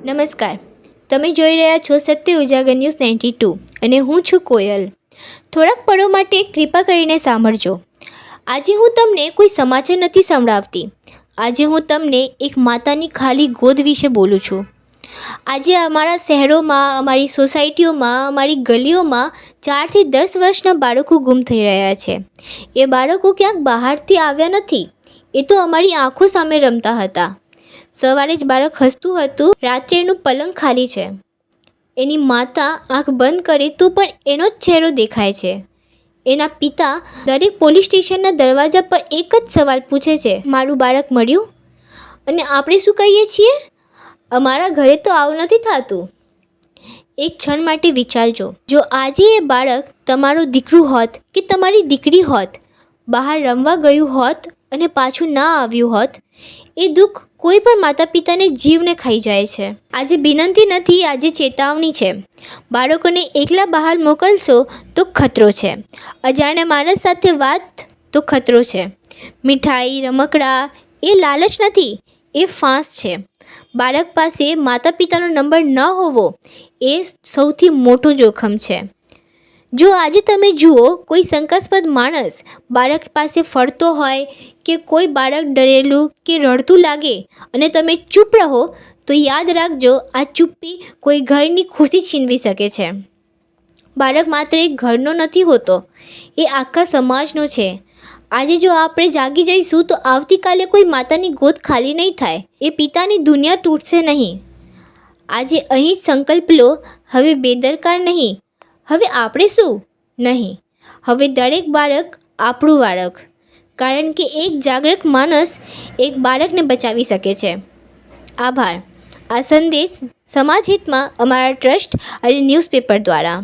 નમસ્કાર, તમે જોઈ રહ્યા છો સત્ય ઉજાગર ન્યૂઝ 92 અને હું છું કોયલ. થોડાક પળો માટે કૃપા કરીને સાંભળજો. આજે હું તમને કોઈ સમાચાર નથી સંભળાવતી. આજે હું તમને એક માતાની ખાલી ગોદ વિશે બોલું છું. આજે અમારા શહેરોમાં, અમારી સોસાયટીઓમાં, અમારી ગલીઓમાં 4 થી 10 વર્ષના બાળકો ગુમ થઈ રહ્યા છે. એ બાળકો ક્યાંક બહારથી આવ્યા નથી, એ તો અમારી આંખો સામે રમતા હતા. સવારે જ બાળક હસતું હતું, રાત્રે એનું પલંગ ખાલી છે. એની માતા આંખ બંધ કરે તો પણ એનો જ ચહેરો દેખાય છે. એના પિતા દરેક પોલીસ સ્ટેશનના દરવાજા પર એક જ સવાલ પૂછે છે, મારું બાળક મળ્યું? અને આપણે શું કહીએ છીએ? અમારા ઘરે તો આવું નથી થતું. એક ક્ષણ માટે વિચારજો, જો આજે એ બાળક તમારું દીકરું હોત કે તમારી દીકરી હોત, બહાર રમવા ગયું હોત અને પાછું ના આવ્યું હોત, એ દુઃખ કોઈ પણ માતા પિતાને જીવને ખાઈ જાય છે. આજે વિનંતી નથી, આજે ચેતવણી છે. બાળકોને એકલા બહાર મોકલશો તો ખતરો છે. અજાણ્યા માણસ સાથે વાત તો ખતરો છે. મીઠાઈ, રમકડા એ લાલચ નથી, એ ફાંસ છે. બાળક પાસે માતા પિતાનો નંબર ન હોવો એ સૌથી મોટું જોખમ છે. જો આજે તમે જુઓ કોઈ શંકાસ્પદ માણસ બાળક પાસે ફરતો હોય કે કોઈ બાળક ડરેલું કે રડતું લાગે અને તમે ચૂપ રહો, તો યાદ રાખજો, આ ચૂપ્પી કોઈ ઘરની ખુશી છીનવી શકે છે. બાળક માત્ર એક ઘરનો નથી હોતો, એ આખા સમાજનો છે. આજે જો આપણે જાગી જઈશું તો આવતીકાલે કોઈ માતાની ગોદ ખાલી નહીં થાય, એ પિતાની દુનિયા તૂટશે નહીં. આજે અહીં જ સંકલ્પ લો, હવે બેદરકાર નહીં. હવે આપણે શું નહીં, હવે દરેક બાળક આપણું બાળક. કારણ કે એક જાગૃત માણસ એક બાળકને બચાવી શકે છે. આભાર. આ સંદેશ સમાજ હિતમાં અમારા ટ્રસ્ટ અને ન્યૂઝપેપર દ્વારા.